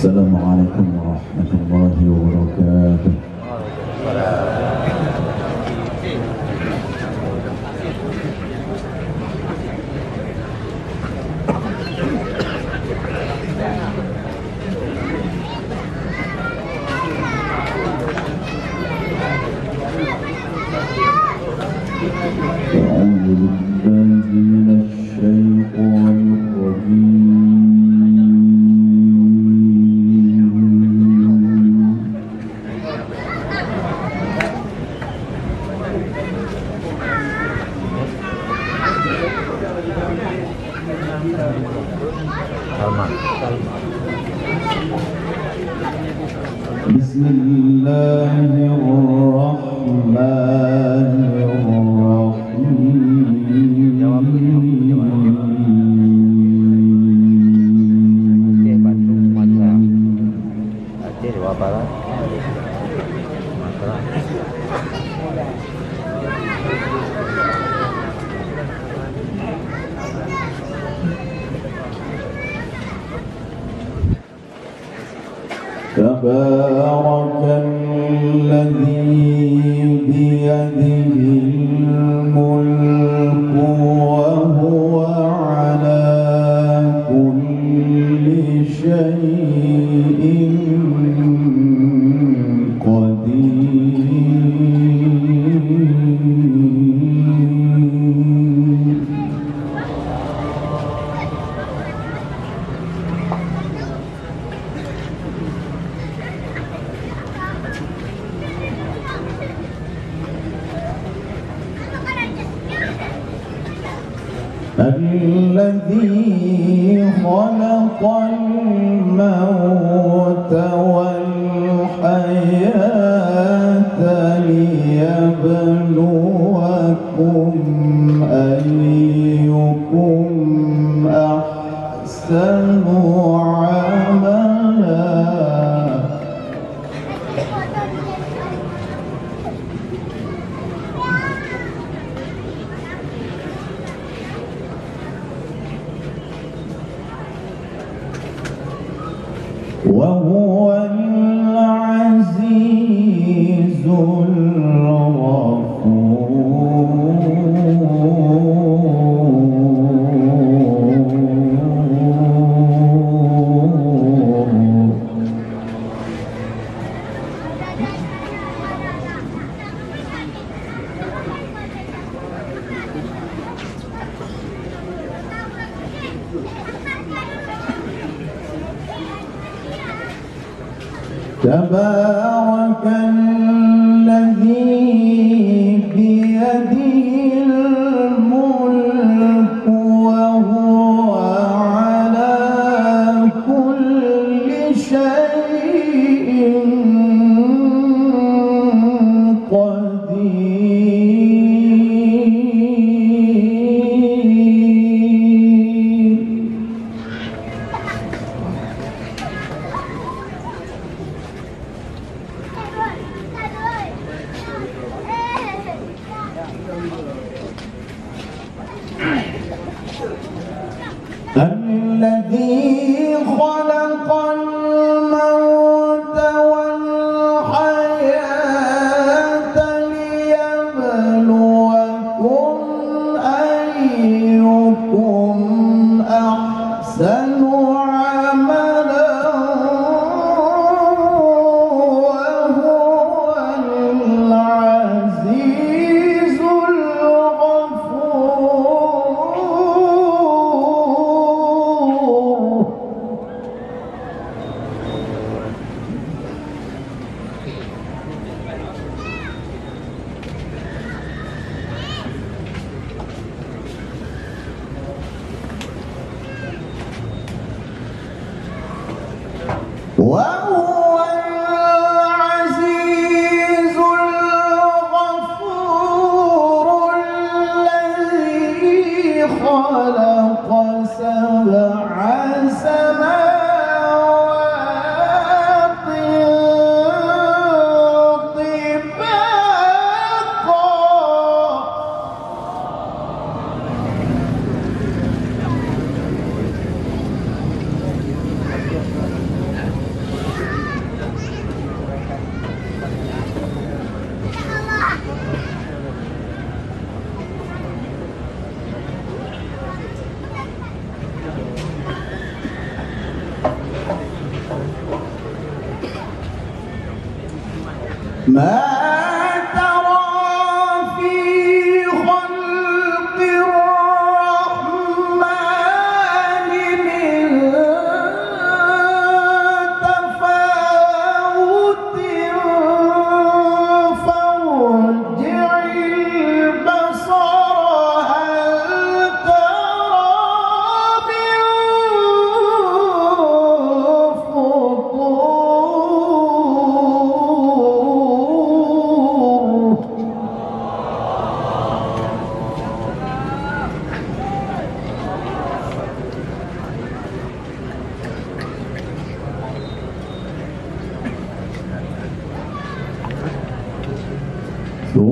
السلام عليكم ورحمة الله وبركاته. أعوذ بالله من الشيطان الرجيم. بسم الله الرحمن الرحيم. تبارك الذي بيده الملك وهو على كل شيء قدير. الذي خلق الموت والحياة ليبلوكم أيكم أحسن عملا. وهو العزيز تبارك الذي بيده الملك وهو على كل شيء قدير. الذي خلق الموت والحياة ليبلوكم أيكم أحسن عملا وهو العزيز ما ترى في خلق الرحمن من تفاوت فارجع البصر هل ترى من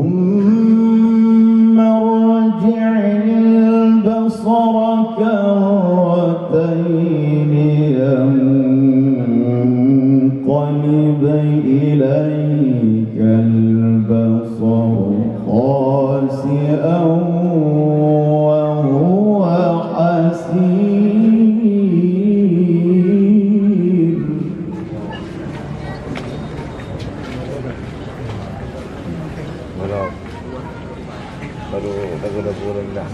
ثم ارجع البصر كرتين ينقلب إليك البصر خاسئا وهو حسير. baru lagu-lagu rendah.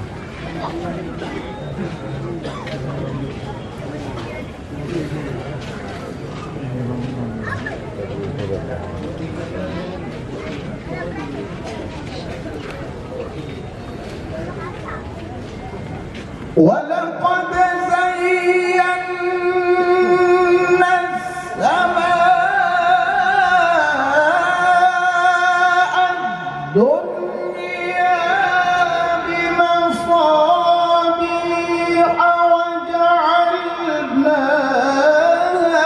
ولقد زينا السماء الدنيا بمصابيح وجعلناها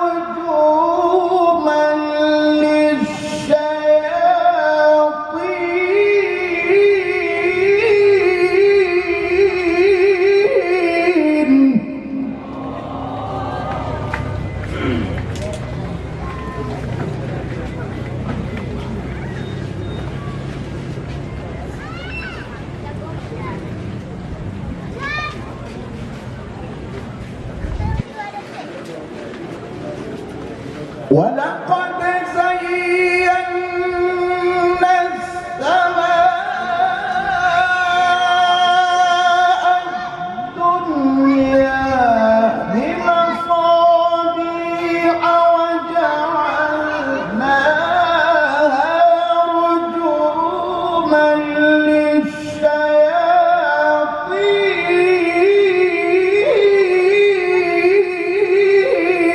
رجوما للشياطين. ولقد زينا السماء الدنيا بمصابيح وجعلناها رجوما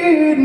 للشياطين.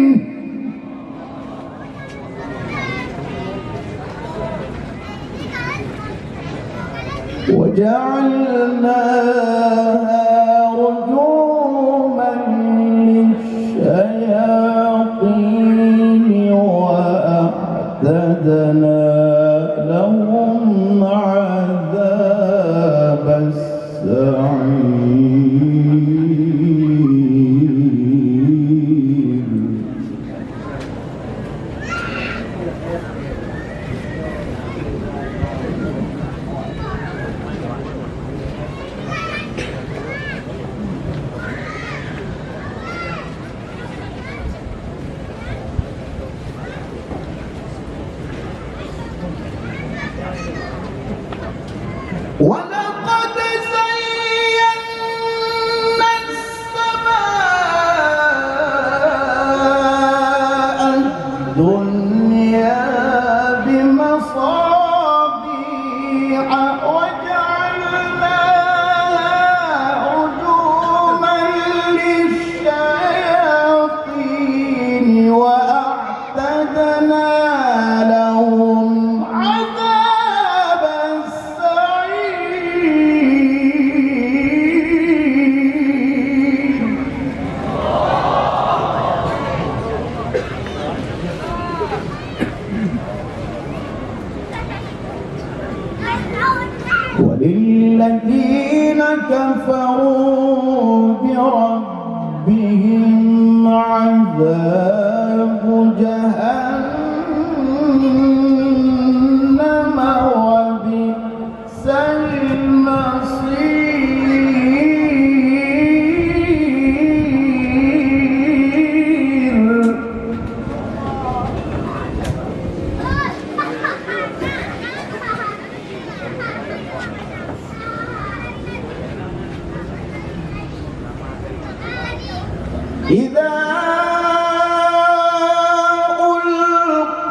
إذا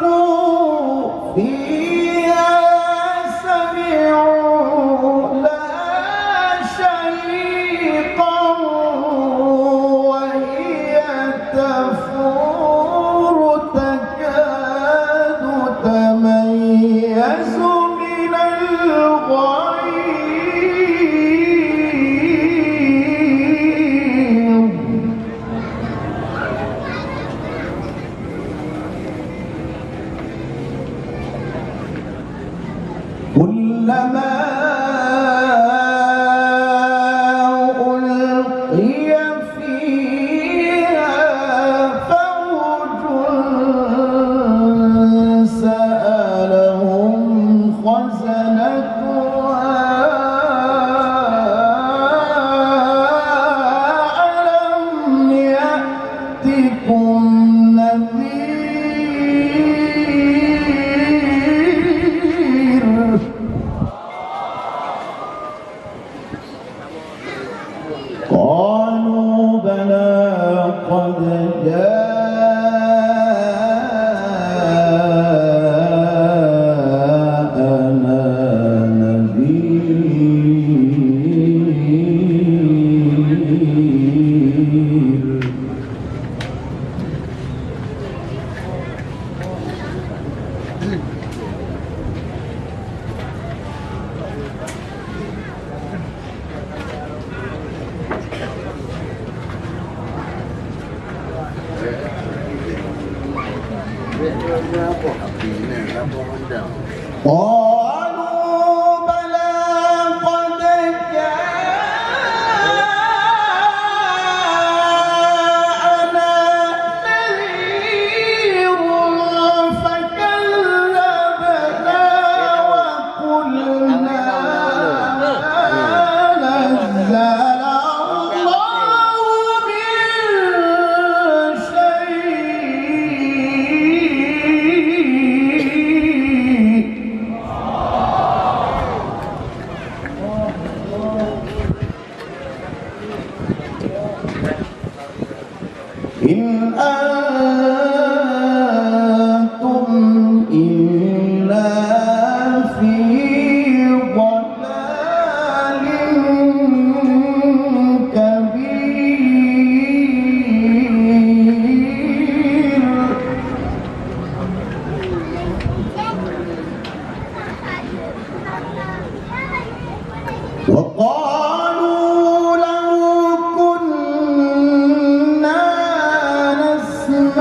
ألقوا فيها سمعوا لها شهيقا وهي تفور تكاد تميز من الغيظ كلما ألقي فيها فوج سألهم خزنتها ألم يأتكم نذير قالوا بلى قد جاءنا نذير قالوا بلى قد جاءنا نذير فكذبنا وقلنا نزل الله من شيء إن أنتم إلا في ضلال كبير وقالوا لو كنا نسمع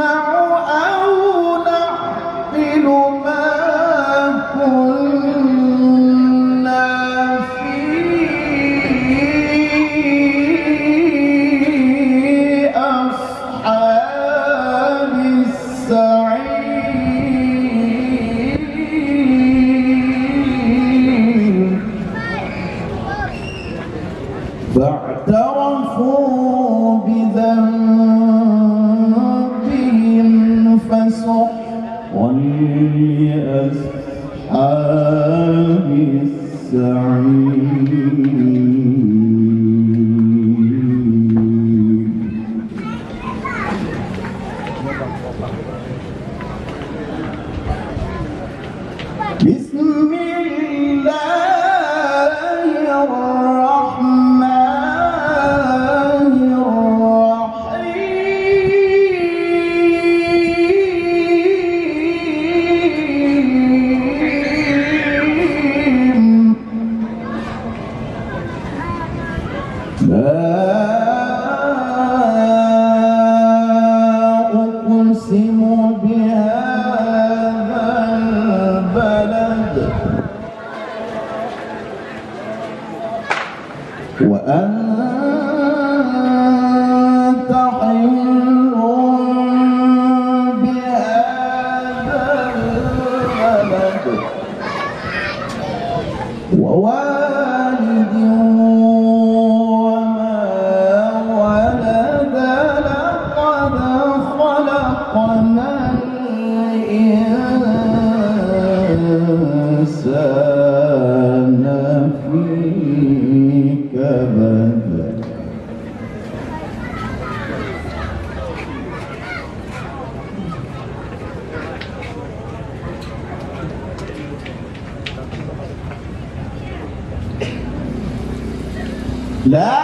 لا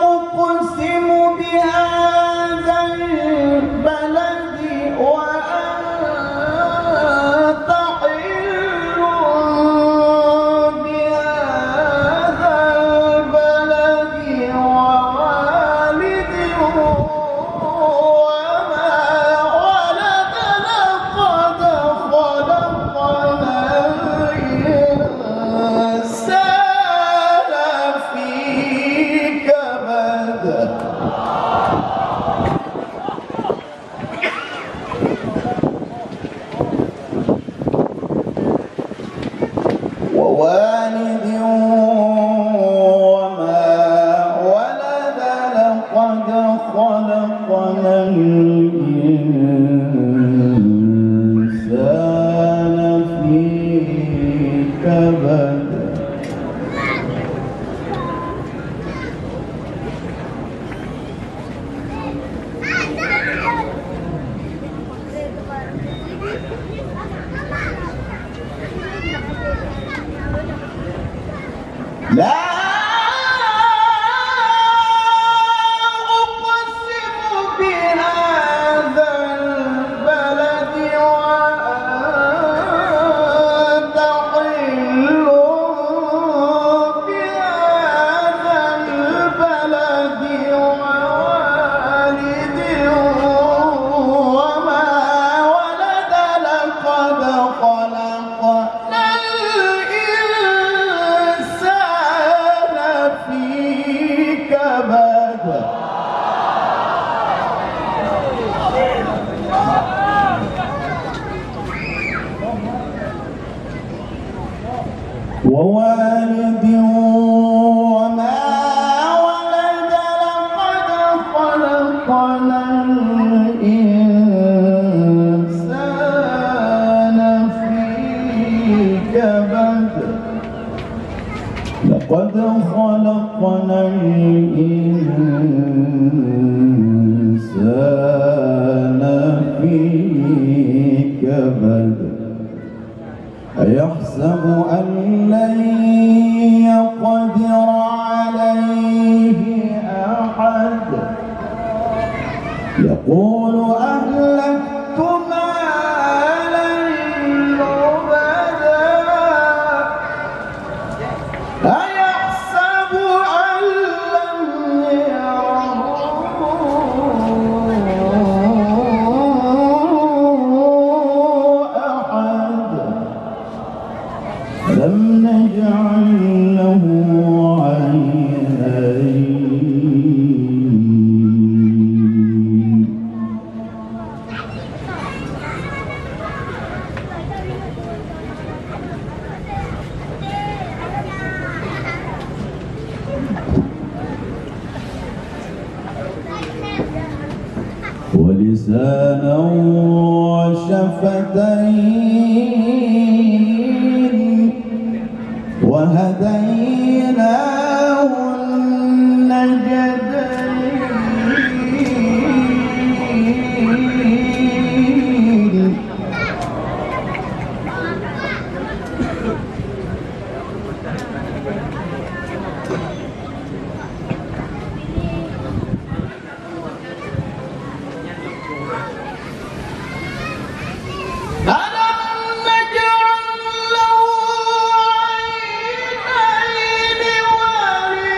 أقسم بهذا البلد وأنت حل بهذا البلد ووالد وما ولد لقد خلقنا الإنسان في كبد ووالد وما ولد لقد خلقنا الإنسان في كبد لا أقسم بهذا البلد وأنت حل بهذا البلد ووالد وما ولد لقد خلقنا الإنسان في كبد ووالد وما ولد لقد خلقنا الإنسان في كبد لقد خلقنا الإنسان في كبد أيحسب أن لن يقدر عليه أحد يقول أهلكت مالا لبدا أيحسب أن لم يره أحد ألم نجعل له عينين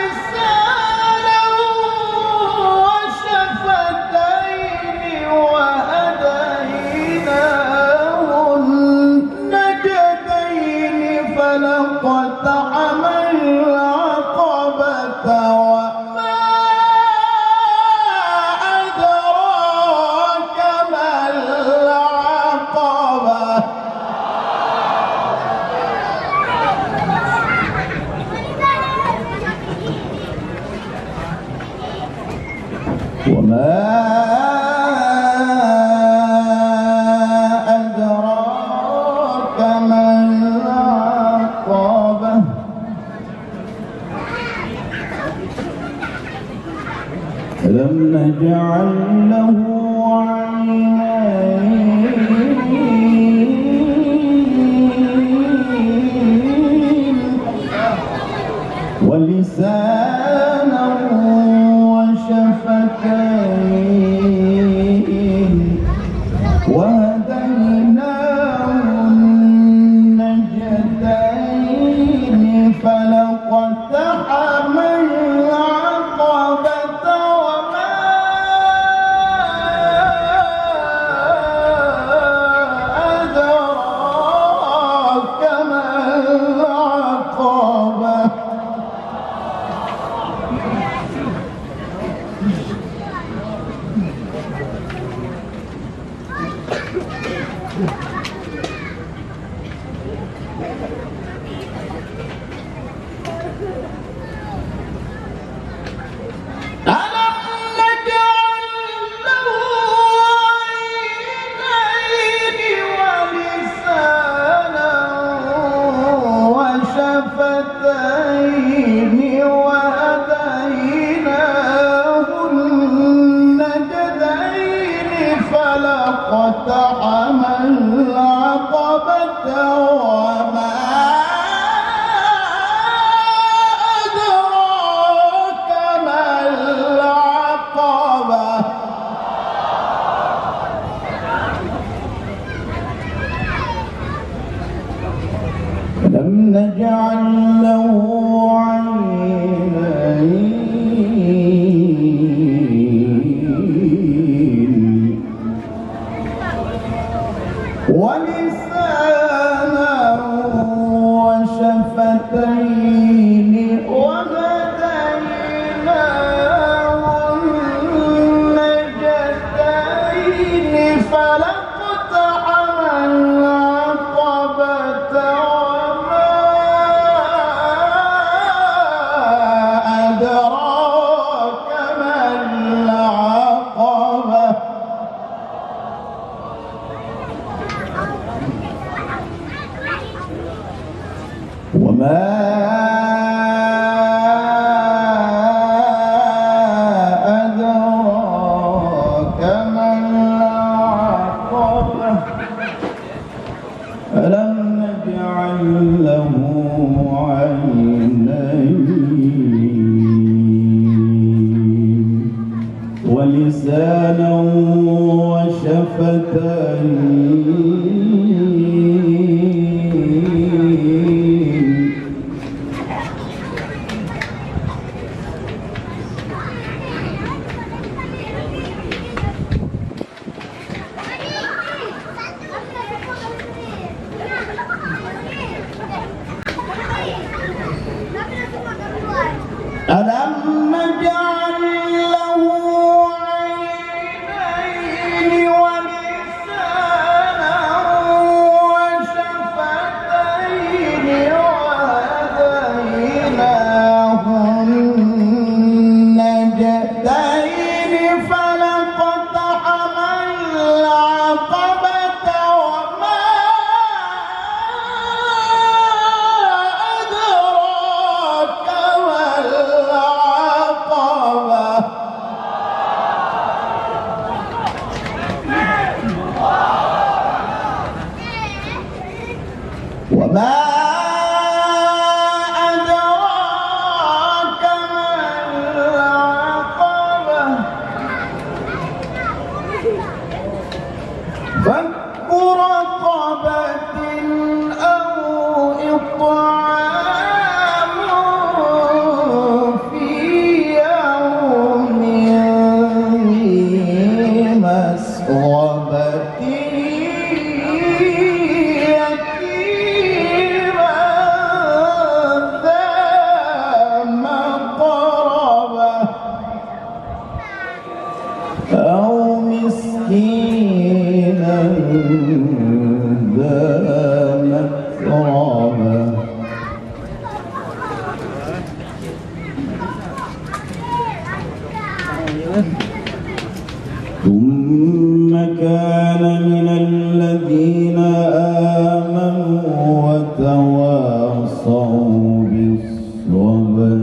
ولسانا وشفتين وهديناه النجدين فلقطعم العقبة وما أدراك ما العقبة وما أدراك ما العقبة ألم نجعل له عينين ولسانا وشفتين وهديناه النجدين فلاقتحم العقبة وما أدراك ما العقبة ألم نجعل له عينين ولسانا وشفتين وهديناه النجدين فلاقتحم العقبة وما أدراك ما العقبة لم نجعل له عينين ولسانا وشفتين وهديناه النجدين فلاقتحم العقبة وما أدراك ما العقبة وما أدراك ما العقبة ألم نجعل له عينين ولسانا وشفتين ألم نجعل له عينين ولسانا وشفتين وهديناه النجدين فلاقتحم العقبة وما أدراك ما العقبة وما أدراك ما العقبة فك رقبة أو إطعام في يوم ذي مسغبة يتيما ذا مقربة أو مسكينا ذا متربة ثم كان من الذين آمنوا وتواصوا بالصبر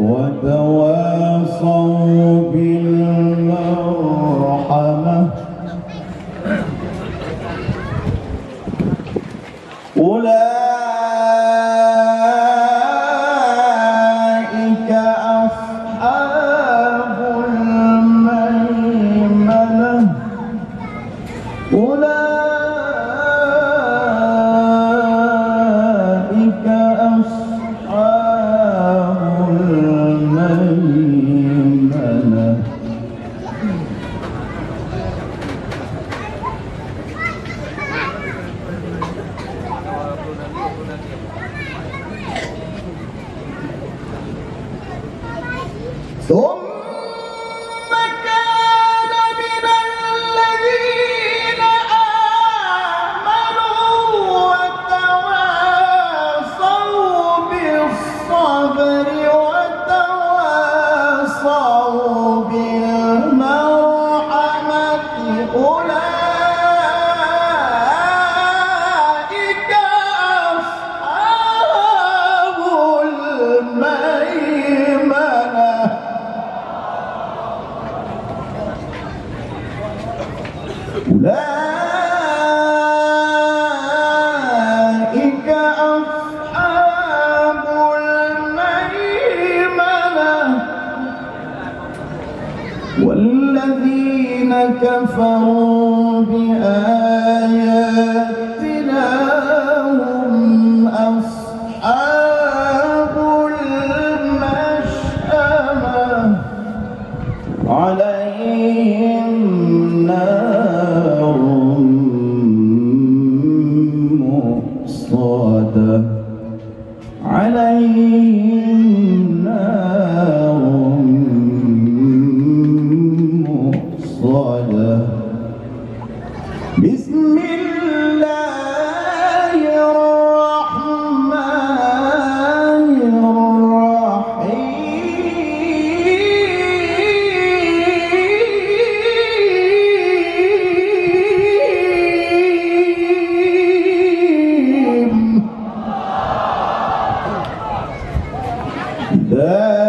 وتواصوا بالمرحمة أولئك ثم كان من الذين آمنوا وتواصوا بالصبر وتواصوا بالمرحمة أولئك أصحاب الميمنة أولئك أصحاب الميمنة والذين كفروا بآياتنا هم أصحاب المشأمة عليهم نار مؤصدة عليهم نار مؤصدة بسم الله الرحمن الرحيم إذا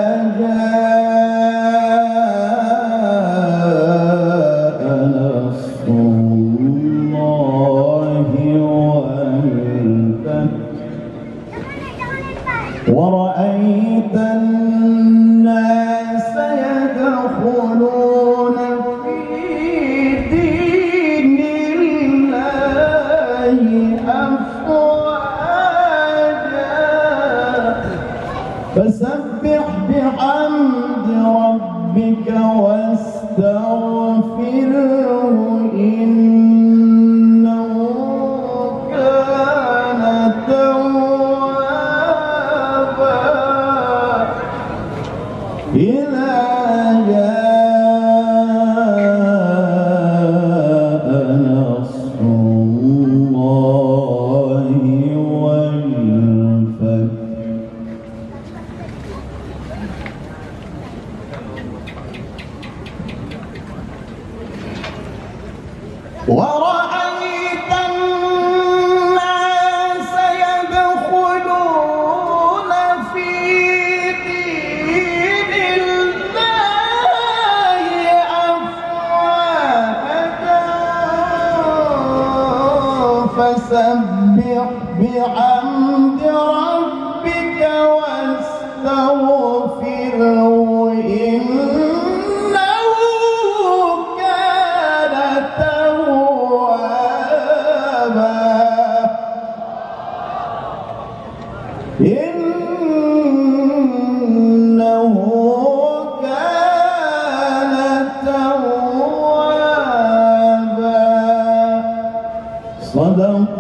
جاء نصر الله والفتح ورأيت الناس يدخلون في دين الله أفواجا فسبح بحمد ربك واستغفره إنه كان توابا إذا جاء نصر الله والفتح ورأيت الناس يدخلون في دين الله أفواجا فسبح بحمد ربك واستغفره إنه كان توابا إنه كان توابا صدق